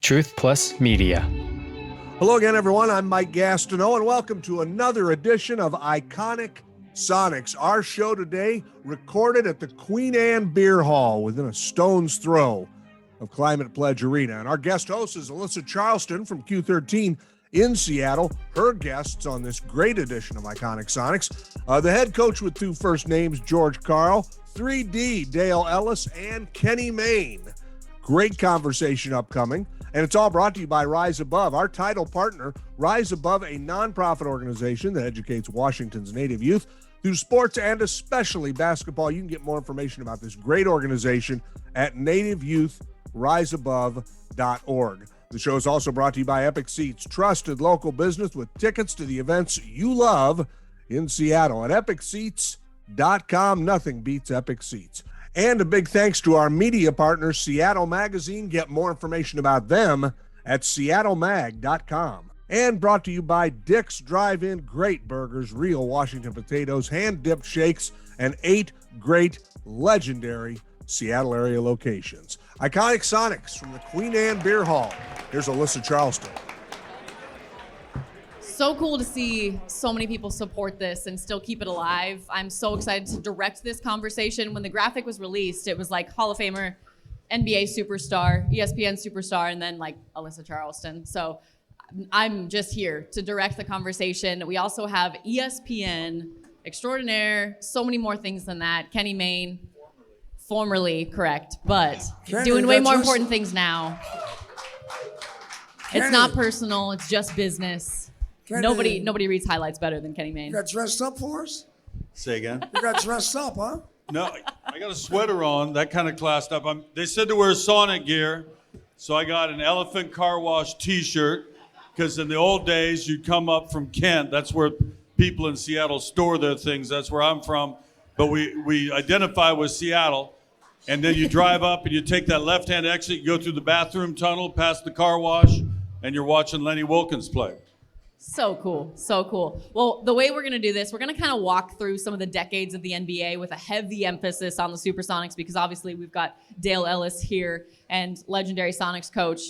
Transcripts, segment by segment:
Truth Plus Media. Hello again, everyone. I'm Mike Gastineau, and welcome to another edition of Iconic Sonics. Our show today recorded at the Queen Anne Beer Hall within a stone's throw of Climate Pledge Arena. And our guest host is Alyssa Charlston from Q13 in Seattle. Her guests on this great edition of Iconic Sonics, the head coach with two first names, George Karl, 3D, Dale Ellis, and Kenny Mayne. Great conversation upcoming. And it's all brought to you by Rise Above, our title partner. Rise Above, a nonprofit organization that educates Washington's Native youth through sports and especially basketball. You can get more information about this great organization at nativeyouthriseabove.org. The show is also brought to you by Epic Seats, trusted local business with tickets to the events you love in Seattle. At epicseats.com, nothing beats Epic Seats. And a big thanks to our media partner, Seattle Magazine. Get more information about them at seattlemag.com. And brought to you by Dick's Drive-In, great burgers, real Washington potatoes, hand-dipped shakes, and 8 great, legendary Seattle area locations. Iconic Sonics from the Queen Anne Beer Hall. Here's Alyssa Charlston. So cool to see so many people support this and still keep it alive. I'm so excited to direct this conversation. When the graphic was released, it was like Hall of Famer, NBA superstar, ESPN superstar, and then like Alyssa Charlston. So I'm just here to direct the conversation. We also have ESPN, extraordinaire, so many more things than that. Kenny Mayne, formerly correct, but doing way more important things now. It's not personal, it's just business. Kenny, nobody reads highlights better than Kenny Mayne. You got dressed up for us? Say again? You got dressed up, huh? No, I got a sweater on, that kind of classed up. They said to wear Sonic gear, so I got an elephant car wash t-shirt, because in the old days, you'd come up from Kent. That's where people in Seattle store their things. That's where I'm from. But we identify with Seattle. And then you drive up and you take that left-hand exit, you go through the bathroom tunnel, past the car wash, and you're watching Lenny Wilkens play. So cool, so cool. Well, the way we're going to do this, we're going to kind of walk through some of the decades of the NBA with a heavy emphasis on the Supersonics, because obviously we've got Dale Ellis here and legendary Sonics coach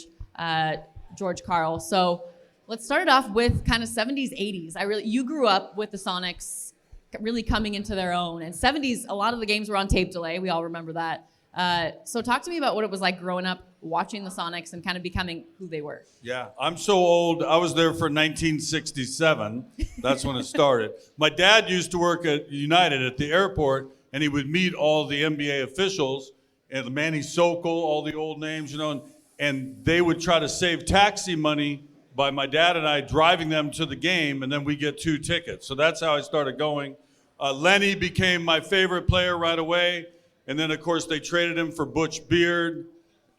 George Karl. So let's start it off with kind of 70s, 80s. You grew up with the Sonics really coming into their own. And 70s, a lot of the games were on tape delay. We all remember that. So talk to me about what it was like growing up, watching the Sonics and kind of becoming who they were. Yeah, I'm so old. I was there for 1967. That's when it started. My dad used to work at United at the airport, and he would meet all the NBA officials, and Manny Sokol, all the old names, and they would try to save taxi money by my dad and I driving them to the game, and then we get 2 tickets. So that's how I started going. Lenny became my favorite player right away. And then, of course, they traded him for Butch Beard,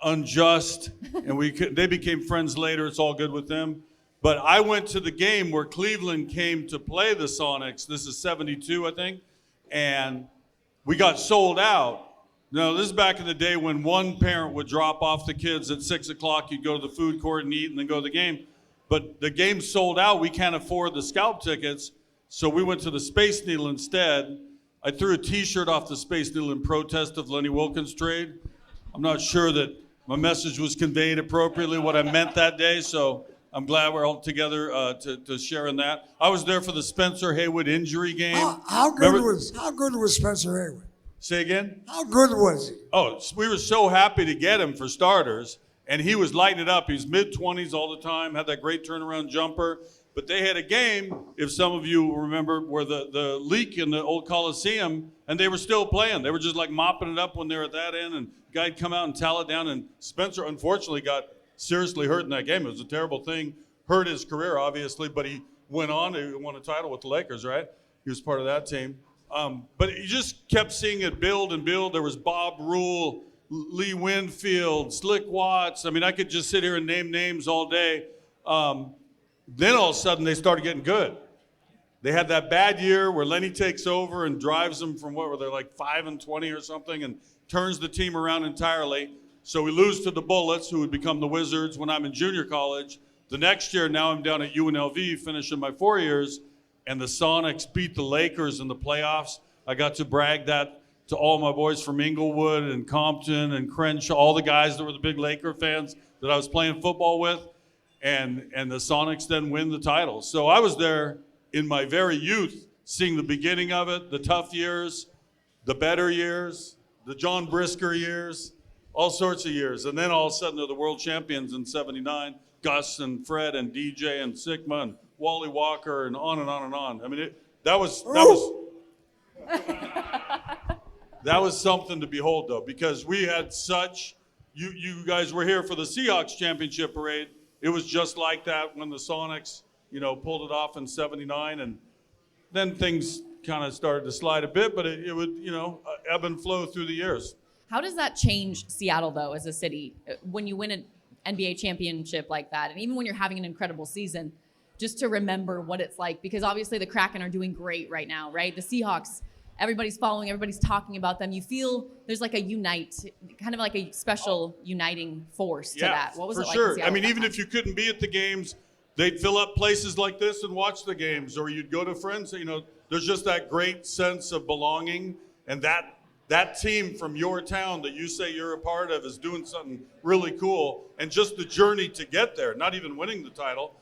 Unjust, and they became friends later. It's all good with them. But I went to the game where Cleveland came to play the Sonics. This is 72, I think. And we got sold out. Now, this is back in the day when one parent would drop off the kids at 6 o'clock. You'd go to the food court and eat and then go to the game. But the game sold out. We can't afford the scalp tickets. So we went to the Space Needle instead. I threw a T-shirt off the Space Needle in protest of Lenny Wilkens' trade. I'm not sure that my message was conveyed appropriately, what I meant that day, so I'm glad we're all together to share in that. I was there for the Spencer Haywood injury game. How good was Spencer Haywood? Say again? How good was he? Oh, we were so happy to get him for starters, and he was lighting it up. He was mid-20s all the time, had that great turnaround jumper. But they had a game, if some of you remember, where the leak in the old Coliseum, and they were still playing. They were just like mopping it up when they were at that end, and the guy'd come out and towel it down, and Spencer unfortunately got seriously hurt in that game. It was a terrible thing. Hurt his career, obviously, but he went on. He won a title with the Lakers, right? He was part of that team. But you just kept seeing it build and build. There was Bob Rule, Lee Winfield, Slick Watts. I mean, I could just sit here and name names all day. Then all of a sudden they started getting good. They had that bad year where Lenny takes over and drives them from what were they, like 5-20 or something, and turns the team around entirely. So we lose to the Bullets, who would become the Wizards when I'm in junior college. The next year, now I'm down at UNLV finishing my 4 years, and the Sonics beat the Lakers in the playoffs. I got to brag that to all my boys from Inglewood and Compton and Crenshaw, all the guys that were the big Laker fans. that I was playing football with, and the Sonics then win the title. So I was there in my very youth, seeing the beginning of it, the tough years, the better years, the John Brisker years, all sorts of years. And then all of a sudden they're the world champions in 79, Gus and Fred and DJ and Sigma and Wally Walker and on and on and on. I mean, that was something to behold, though, because we had such, you guys were here for the Seahawks championship parade. It was just like that when the Sonics, pulled it off in 79, and then things kind of started to slide a bit, but it would, ebb and flow through the years. How does that change Seattle, though, as a city, when you win an NBA championship like that, and even when you're having an incredible season, just to remember what it's like? Because obviously the Kraken are doing great right now, right? The Seahawks, everybody's following, everybody's talking about them. You feel there's like kind of like a special uniting force to that. What was it like? For sure. I mean, even if you couldn't be at the games, they'd fill up places like this and watch the games, or you'd go to friends. There's just that great sense of belonging, and that team from your town that you say you're a part of is doing something really cool, and just the journey to get there, not even winning the title,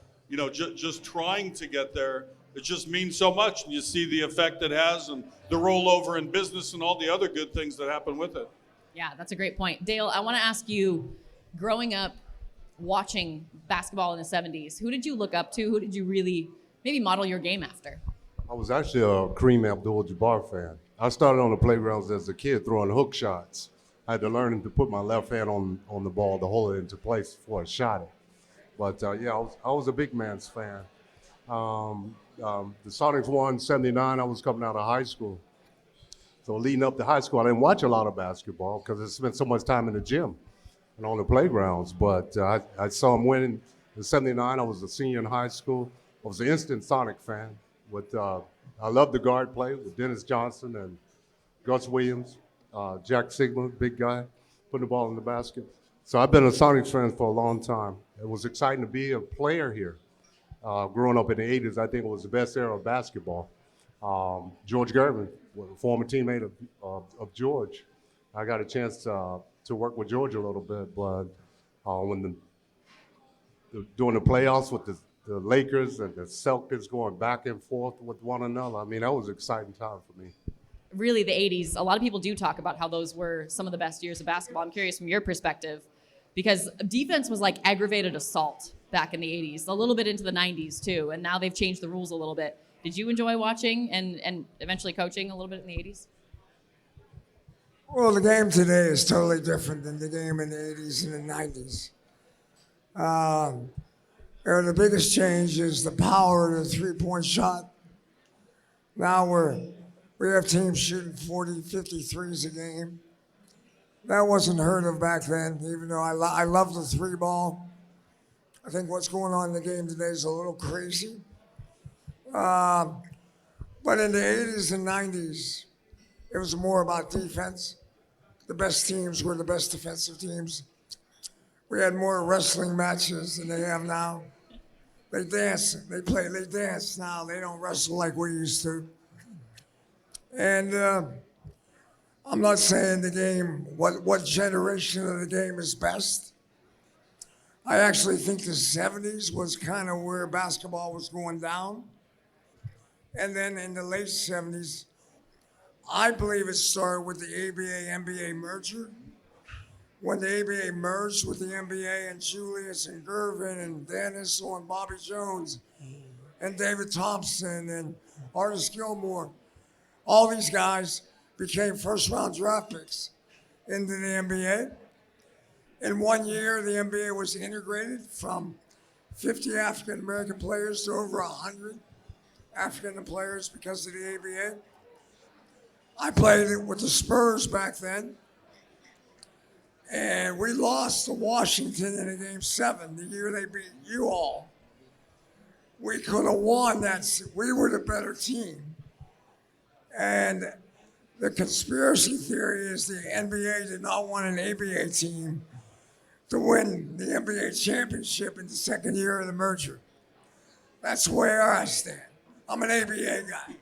just trying to get there, it just means so much. And you see the effect it has and the rollover in business and all the other good things that happen with it. Yeah, that's a great point. Dale, I want to ask you, growing up watching basketball in the 70s, who did you look up to? Who did you really maybe model your game after? I was actually a Kareem Abdul-Jabbar fan. I started on the playgrounds as a kid throwing hook shots. I had to learn to put my left hand on the ball to hold it into place before I shot it. But I was a big man's fan. The Sonics won 79. I was coming out of high school. So leading up to high school, I didn't watch a lot of basketball because I spent so much time in the gym and on the playgrounds. But I saw them winning in 79. I was a senior in high school. I was an instant Sonic fan. I loved the guard play with Dennis Johnson and Gus Williams, Jack Sigma, big guy, putting the ball in the basket. So I've been a Sonics fan for a long time. It was exciting to be a player here. Growing up in the 80s, I think it was the best era of basketball. George Gervin, a former teammate of George. I got a chance to work with George a little bit, but when during the playoffs with the Lakers and the Celtics going back and forth with one another, I mean, that was an exciting time for me. Really, the 80s, a lot of people do talk about how those were some of the best years of basketball. I'm curious from your perspective, because defense was like aggravated assault back in the 80s, a little bit into the 90s too, and now they've changed the rules a little bit. Did you enjoy watching and eventually coaching a little bit in the 80s? Well, the game today is totally different than the game in the 80s and the 90s. The biggest change is the power of the three-point shot. Now we have teams shooting 40, 50 threes a game. That wasn't heard of back then, even though I love the three ball. I think what's going on in the game today is a little crazy. But in the 80s and 90s, it was more about defense. The best teams were the best defensive teams. We had more wrestling matches than they have now. They dance, they dance now. They don't wrestle like we used to. And I'm not saying the game, what generation of the game is best. I actually think the 70s was kind of where basketball was going down. And then in the late 70s, I believe it started with the ABA-NBA merger. When the ABA merged with the NBA and Julius and Gervin and Dennis and Bobby Jones and David Thompson and Artis Gilmore, all these guys became first-round draft picks into the NBA. In 1 year, the NBA was integrated from 50 African-American players to over 100 African players because of the ABA. I played it with the Spurs back then, and we lost to Washington in a game 7, the year they beat you all. We could have won that. We were the better team. And the conspiracy theory is the NBA did not want an ABA team to win the NBA championship in the second year of the merger. That's where I stand. I'm an ABA guy.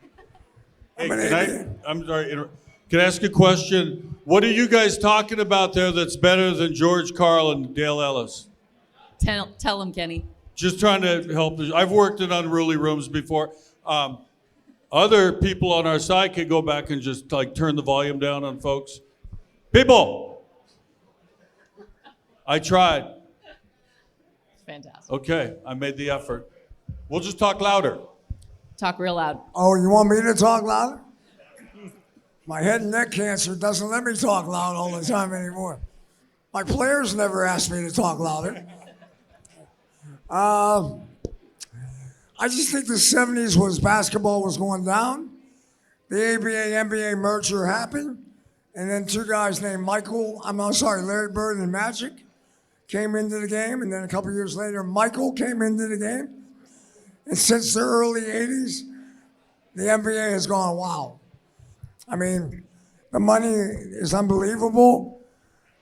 I'm sorry, can I ask a question? What are you guys talking about there that's better than George, Karl, and Dale Ellis? Tell him, Kenny. Just trying to help. I've worked in unruly rooms before. Other people on our side could go back and just like turn the volume down on folks. People, I tried. Fantastic. Okay, I made the effort. We'll just talk louder. Talk real loud. Oh, you want me to talk louder? My head and neck cancer doesn't let me talk loud all the time anymore. My players never asked me to talk louder. I just think the 70s was basketball was going down. The ABA-NBA merger happened. And then two guys named Larry Bird and Magic came into the game. And then a couple years later, Michael came into the game. And since the early 80s, the NBA has gone, wow. I mean, the money is unbelievable.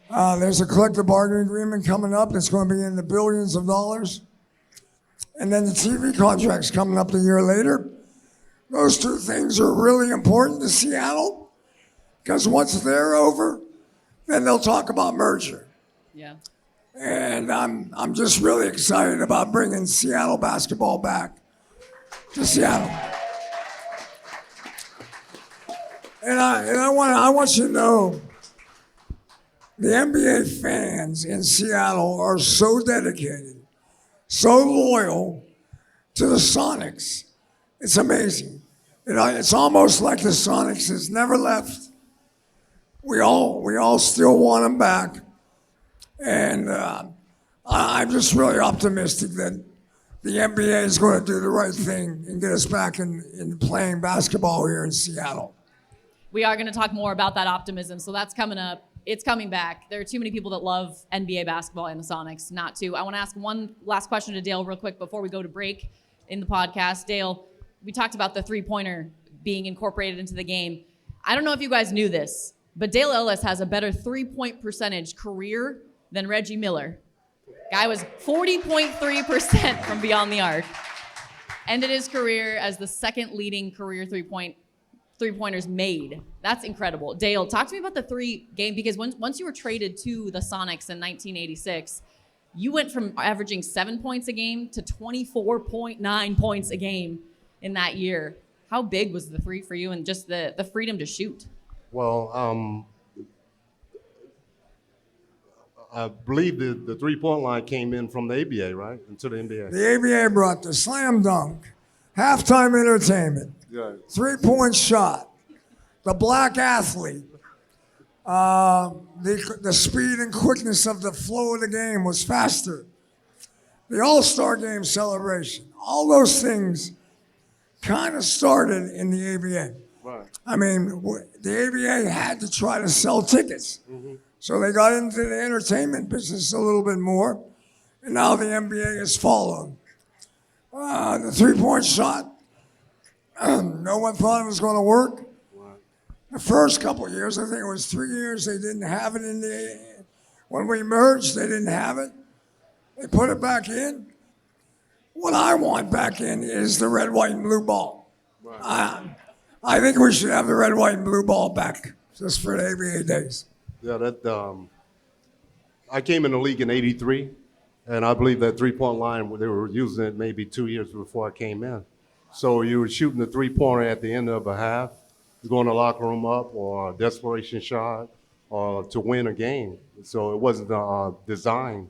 There's a collective bargaining agreement coming up that's going to be in the billions of dollars. And then the TV contract's coming up a year later. Those two things are really important to Seattle because once they're over, then they'll talk about merger. Yeah. And I'm just really excited about bringing Seattle basketball back to Seattle. And I want you to know, the NBA fans in Seattle are so dedicated, so loyal to the Sonics. It's amazing. It's almost like the Sonics has never left. We all still want them back. And I'm just really optimistic that the NBA is going to do the right thing and get us back in playing basketball here in Seattle. We are going to talk more about that optimism, so that's coming up. It's coming back. There are too many people that love NBA basketball and the Sonics not to. I want to ask one last question to Dale real quick before we go to break in the podcast. Dale, we talked about the three-pointer being incorporated into the game. I don't know if you guys knew this, but Dale Ellis has a better three-point percentage career than Reggie Miller. Guy was 40.3% from beyond the arc. Ended his career as the second leading career three-pointers made. That's incredible. Dale, talk to me about the three game, because once you were traded to the Sonics in 1986, you went from averaging 7 points a game to 24.9 points a game in that year. How big was the three for you and just the freedom to shoot? Well, I believe the three-point line came in from the ABA, right? Into the NBA. The ABA brought the slam dunk, halftime entertainment, Yeah. three-point shot, the black athlete, the speed and quickness of the flow of the game was faster. The All-Star Game celebration, all those things kind of started in the ABA. Right. I mean, the ABA had to try to sell tickets. Mm-hmm. So they got into the entertainment business a little bit more, and now the NBA has followed. The three-point shot, no one thought it was going to work. The first couple of years, I think it was 3 years, they didn't have it when we merged, they didn't have it. They put it back in. What I want back in is the red, white, and blue ball. Right. I think we should have the red, white, and blue ball back just for the ABA days. Yeah, I came in the league in '83, and I believe that three-point line, they were using it maybe 2 years before I came in. So you were shooting the three-pointer at the end of a half, going to the locker room up, or a desperation shot, or to win a game. So it wasn't designed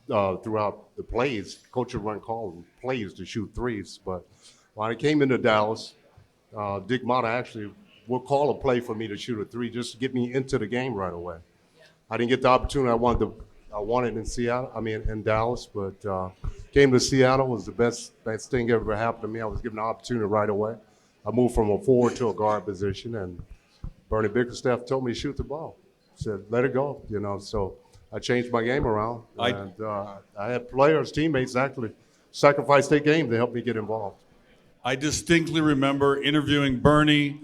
throughout the plays. Coach would run call plays to shoot threes. But when I came into Dallas, Dick Motta actually would call a play for me to shoot a three just to get me into the game right away. I didn't get the opportunity I wanted in Seattle. I mean, in Dallas, but came to Seattle, was the best thing ever happened to me. I was given the opportunity right away. I moved from a forward to a guard position, and Bernie Bickerstaff told me to shoot the ball. Said, let it go, So I changed my game around, and I had players, teammates actually sacrifice their game to help me get involved. I distinctly remember interviewing Bernie.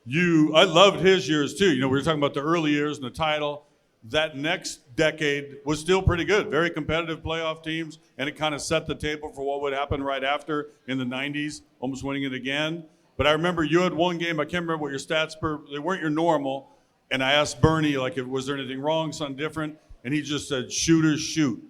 I loved his years too. We were talking about the early years and the title. That next decade was still pretty good. Very competitive playoff teams, and it kind of set the table for what would happen right after in the 90s, almost winning it again. But I remember you had one game, I can't remember what your stats they weren't your normal, and I asked Bernie, was there anything wrong, something different? And he just said, shooters shoot.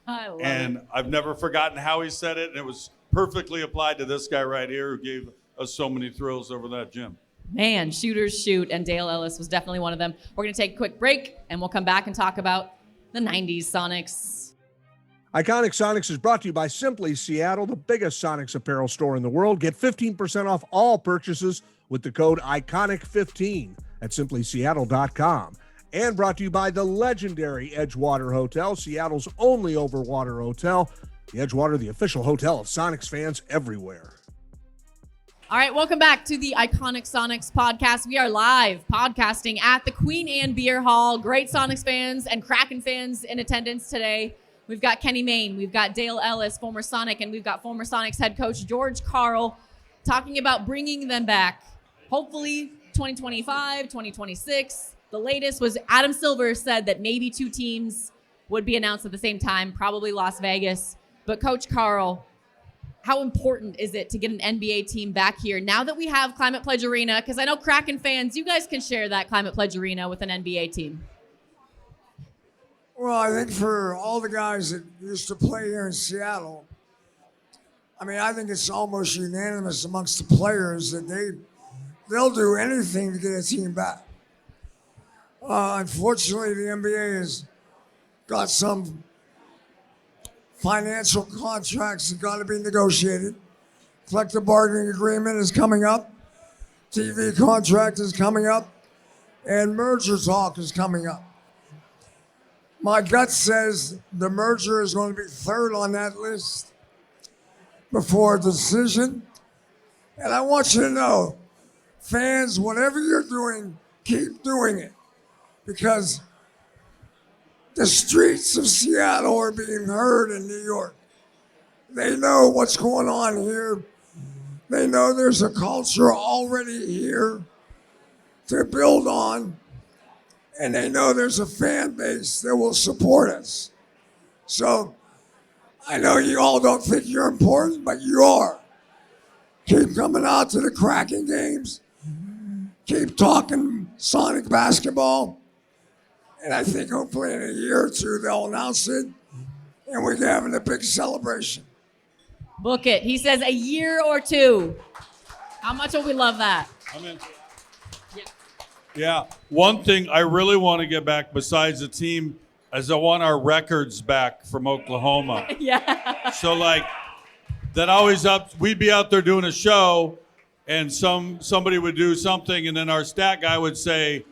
I love And it. I've never forgotten how he said it, and it was perfectly applied to this guy right here who gave us so many thrills over that gym. Man, shooters shoot, and Dale Ellis was definitely one of them. We're going to take a quick break, and we'll come back and talk about the 90s Sonics. Iconic Sonics is brought to you by Simply Seattle, the biggest Sonics apparel store in the world. Get 15% off all purchases with the code ICONIC15 at simplyseattle.com. And brought to you by the legendary Edgewater Hotel, Seattle's only overwater hotel. The Edgewater, the official hotel of Sonics fans everywhere. All right, welcome back to the Iconic Sonics podcast. We are live podcasting at the Queen Anne Beer Hall. Great Sonics fans and Kraken fans in attendance today. We've got Kenny Mayne, we've got Dale Ellis, former Sonic, and we've got former Sonics head coach George Karl talking about bringing them back. Hopefully 2025, 2026. The latest was Adam Silver said that maybe 2 teams would be announced at the same time, probably Las Vegas. But Coach Karl, how important is it to get an NBA team back here now that we have Climate Pledge Arena? Because I know Kraken fans, you guys can share that Climate Pledge Arena with an NBA team. Well, I think for all the guys that used to play here in Seattle, I think it's almost unanimous amongst the players that they'll do anything to get a team back. Unfortunately, the NBA has got some financial contracts that got to be negotiated. Collective bargaining agreement is coming up. TV contract is coming up. And merger talk is coming up. My gut says the merger is going to be third on that list before a decision. And I want you to know, fans, whatever you're doing, keep doing it. Because the streets of Seattle are being heard in New York. They know what's going on here. They know there's a culture already here to build on. And they know there's a fan base that will support us. So I know you all don't think you're important, but you are. Keep coming out to the Kraken games. Keep talking Sonic basketball. And I think hopefully in a year or two, they'll announce it, and we're having a big celebration. Book it. He says a year or 2. How much will we love that? I'm in. Yeah. One thing I really want to get back besides the team is I want our records back from Oklahoma. Yeah. So that always we'd be out there doing a show, and somebody would do something, and then our stat guy would say,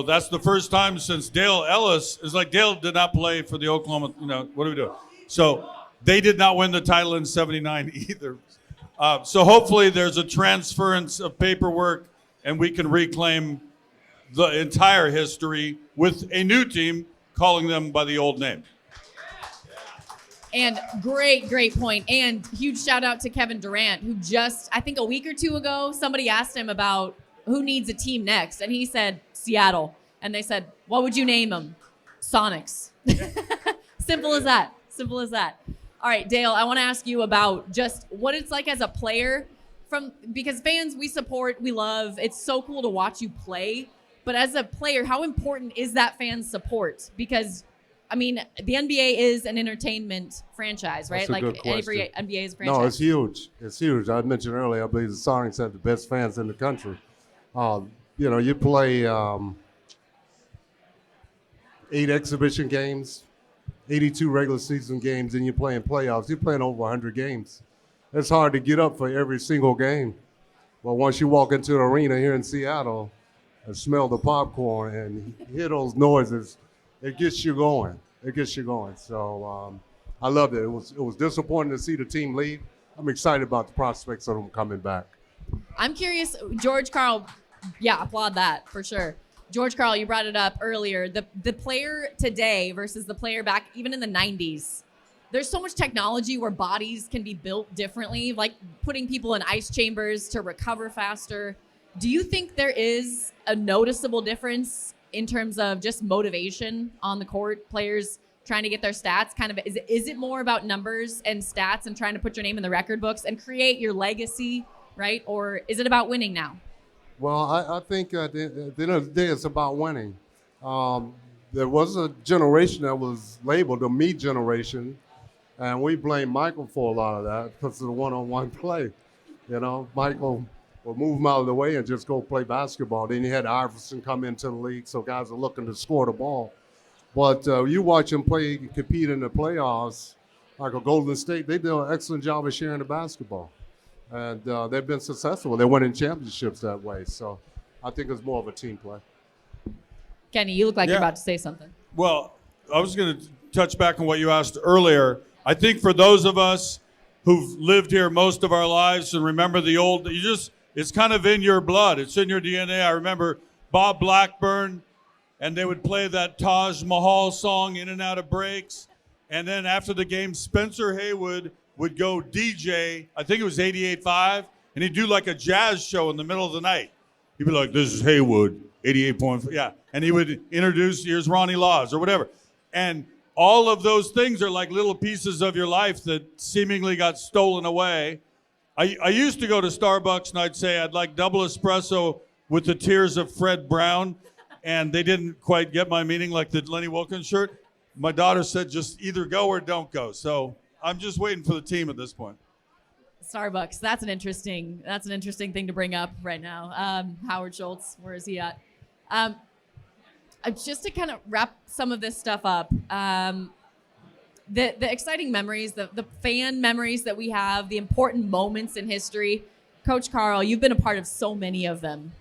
that's the first time since Dale Ellis. It's like Dale did not play for the Oklahoma, what are we doing? So they did not win the title in 79 either. So hopefully there's a transference of paperwork and we can reclaim the entire history with a new team calling them by the old name. And great point. And huge shout out to Kevin Durant, who just, I think a week or 2 ago, somebody asked him about who needs a team next. And he said, Seattle. And they said, what would you name them? Sonics. Simple as that. Simple as that. All right, Dale, I want to ask you about just what it's like as a player because fans we support, we love. It's so cool to watch you play. But as a player, how important is that fan support? Because, the NBA is an entertainment franchise, right? That's a good question. Every NBA is a franchise. No, it's huge. It's huge. I mentioned earlier, I believe the Sonics have the best fans in the country. You play 8 exhibition games, 82 regular season games, and you're playing playoffs. You're playing over 100 games. It's hard to get up for every single game. But once you walk into the arena here in Seattle and smell the popcorn and hear those noises, it gets you going. So I loved it. It was disappointing to see the team leave. I'm excited about the prospects of them coming back. I'm curious, George Karl, applaud that for sure. George Karl, you brought it up earlier. The player today versus the player back even in the 90s. There's so much technology where bodies can be built differently, like putting people in ice chambers to recover faster. Do you think there is a noticeable difference in terms of just motivation on the court, players trying to get their stats? Is it more about numbers and stats and trying to put your name in the record books and create your legacy, right? Or is it about winning now? Well, I think at the end of the day, it's about winning. The there was a generation that was labeled the me generation, and we blame Michael for a lot of that because of the one-on-one play. You know, Michael would move him out of the way and just go play basketball. Then you had Iverson come into the league, so guys are looking to score the ball. But you watch him compete in the playoffs, like a Golden State, they do an excellent job of sharing the basketball. And they've been successful. They're winning championships that way. So I think it's more of a team play. Kenny, you look like you're about to say something. Well, I was going to touch back on what you asked earlier. I think for those of us who've lived here most of our lives and remember the old, it's kind of in your blood. It's in your DNA. I remember Bob Blackburn, and they would play that Taj Mahal song in and out of breaks. And then after the game, Spencer Haywood would go DJ, I think it was 88.5, and he'd do like a jazz show in the middle of the night. He'd be like, this is Haywood, 88.5, yeah. And he would introduce, here's Ronnie Laws or whatever. And all of those things are like little pieces of your life that seemingly got stolen away. I used to go to Starbucks and I'd say I'd like double espresso with the tears of Fred Brown, and they didn't quite get my meaning, like the Lenny Wilkins shirt. My daughter said just either go or don't go. So I'm just waiting for the team at this point. Starbucks. That's an interesting thing to bring up right now. Howard Schultz, where is he at? Just to kind of wrap some of this stuff up, the exciting memories, the fan memories that we have, the important moments in history. Coach Karl, you've been a part of so many of them.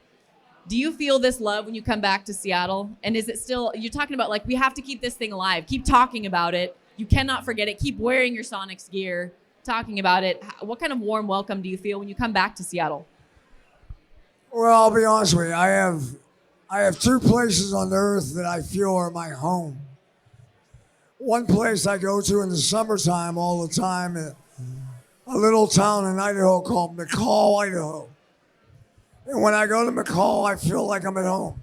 Do you feel this love when you come back to Seattle? And is it still, you're talking about like, we have to keep this thing alive. Keep talking about it. You cannot forget it. Keep wearing your Sonics gear, talking about it. What kind of warm welcome do you feel when you come back to Seattle? Well, I'll be honest with you. I have two places on earth that I feel are my home. One place I go to in the summertime all the time, a little town in Idaho called McCall, Idaho. And when I go to McCall, I feel like I'm at home.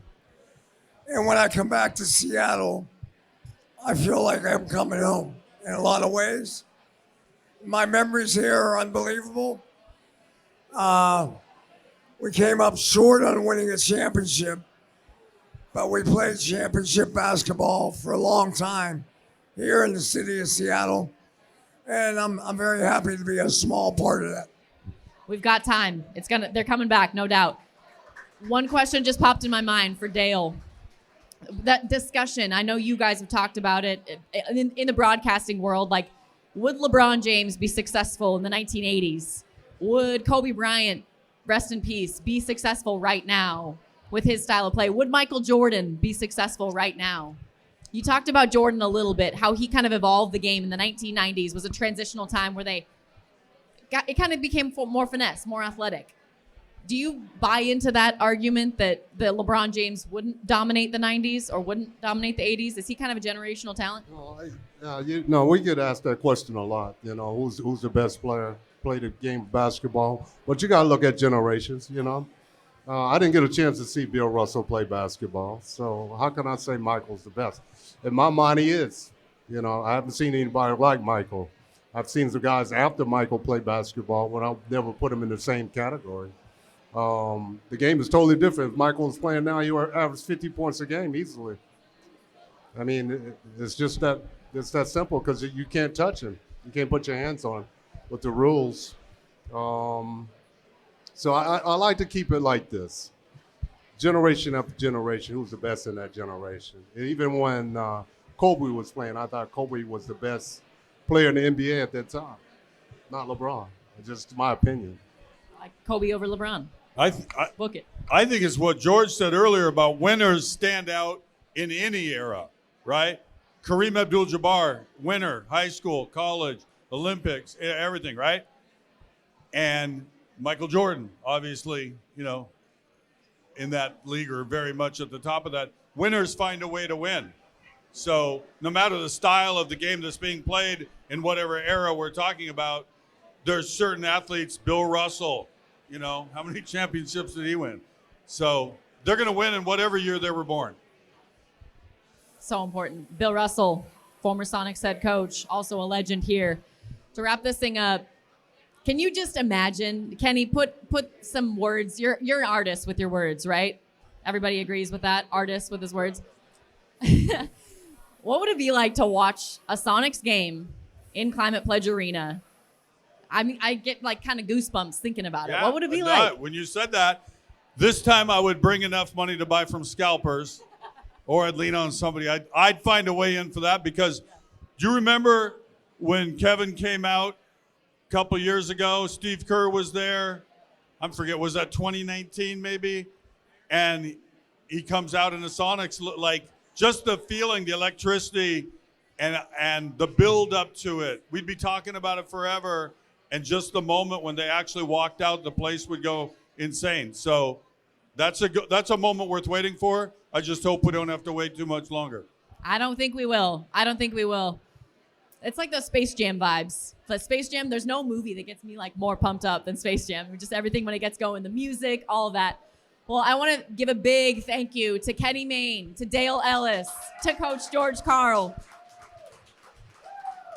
And when I come back to Seattle, I feel like I'm coming home in a lot of ways. My memories here are unbelievable. We came up short on winning a championship, but we played championship basketball for a long time here in the city of Seattle. And I'm very happy to be a small part of that. We've got time. They're coming back, no doubt. One question just popped in my mind for Dale. That discussion, I know you guys have talked about it in the broadcasting world, like, would LeBron James be successful in the 1980s? Would Kobe Bryant, rest in peace, be successful right now with his style of play? Would Michael Jordan be successful right now? You talked about Jordan a little bit, how he kind of evolved the game in the 1990s, was a transitional time where it kind of became more finesse, more athletic. Do you buy into that argument that LeBron James wouldn't dominate the 90s or wouldn't dominate the 80s? Is he kind of a generational talent? We get asked that question a lot. You know, who's the best player, play the game of basketball? But you got to look at generations, you know. I didn't get a chance to see Bill Russell play basketball, so how can I say Michael's the best? In my mind, he is. You know, I haven't seen anybody like Michael. I've seen the guys after Michael play basketball, but I'll never put him in the same category. The game is totally different. If Michael was playing now, he would average 50 points a game easily. I mean, it's just that simple because you can't touch him. You can't put your hands on him with the rules. So I like to keep it like this. Generation after generation, who's the best in that generation? And even when Kobe was playing, I thought Kobe was the best player in the NBA at that time, not LeBron. It's just my opinion. Like Kobe over LeBron. Book it. I think it's what George said earlier about winners stand out in any era, right? Kareem Abdul-Jabbar, winner, high school, college, Olympics, everything, right? And Michael Jordan, obviously, you know, in that league or very much at the top of that. Winners find a way to win. So no matter the style of the game that's being played in whatever era we're talking about, there's certain athletes, Bill Russell, you know, how many championships did he win? So they're going to win in whatever year they were born. So important. Bill Russell, former Sonics head coach, also a legend here. To wrap this thing up, can you just imagine, Kenny, put some words. You're an artist with your words, right? Everybody agrees with that, artist with his words. What would it be like to watch a Sonics game in Climate Pledge Arena? I mean, I get like kind of goosebumps thinking about it. What would it be like? When you said that, this time I would bring enough money to buy from scalpers, or I'd lean on somebody. I'd find a way in for that, because do you remember when Kevin came out a couple years ago? Steve Kerr was there. I forget, was that 2019 maybe? And he comes out in the Sonics, like just the feeling, the electricity, and the build up to it. We'd be talking about it forever, and just the moment when they actually walked out, the place would go insane. So that's a moment worth waiting for. I just hope we don't have to wait too much longer. I don't think we will. It's like those Space Jam vibes. But Space Jam, there's no movie that gets me like more pumped up than Space Jam. Just everything when it gets going, the music, all of that. Well, I want to give a big thank you to Kenny Mayne, to Dale Ellis, to Coach George Karl.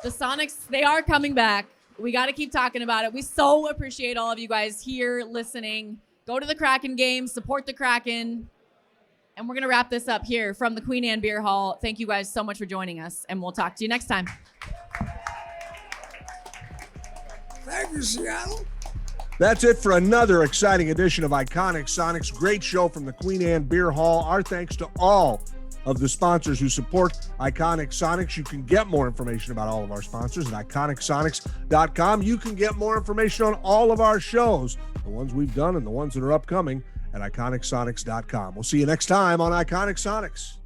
The Sonics, they are coming back. We got to keep talking about it. We so appreciate all of you guys here listening. Go to the Kraken games, support the Kraken. And we're going to wrap this up here from the Queen Anne Beer Hall. Thank you guys so much for joining us, and we'll talk to you next time. Thank you, Seattle. That's it for another exciting edition of Iconic Sonics. Great show from the Queen Anne Beer Hall. Our thanks to all of the sponsors who support Iconic Sonics. You can get more information about all of our sponsors at iconicsonics.com. You can get more information on all of our shows, the ones we've done and the ones that are upcoming, at iconicsonics.com. We'll see you next time on Iconic Sonics.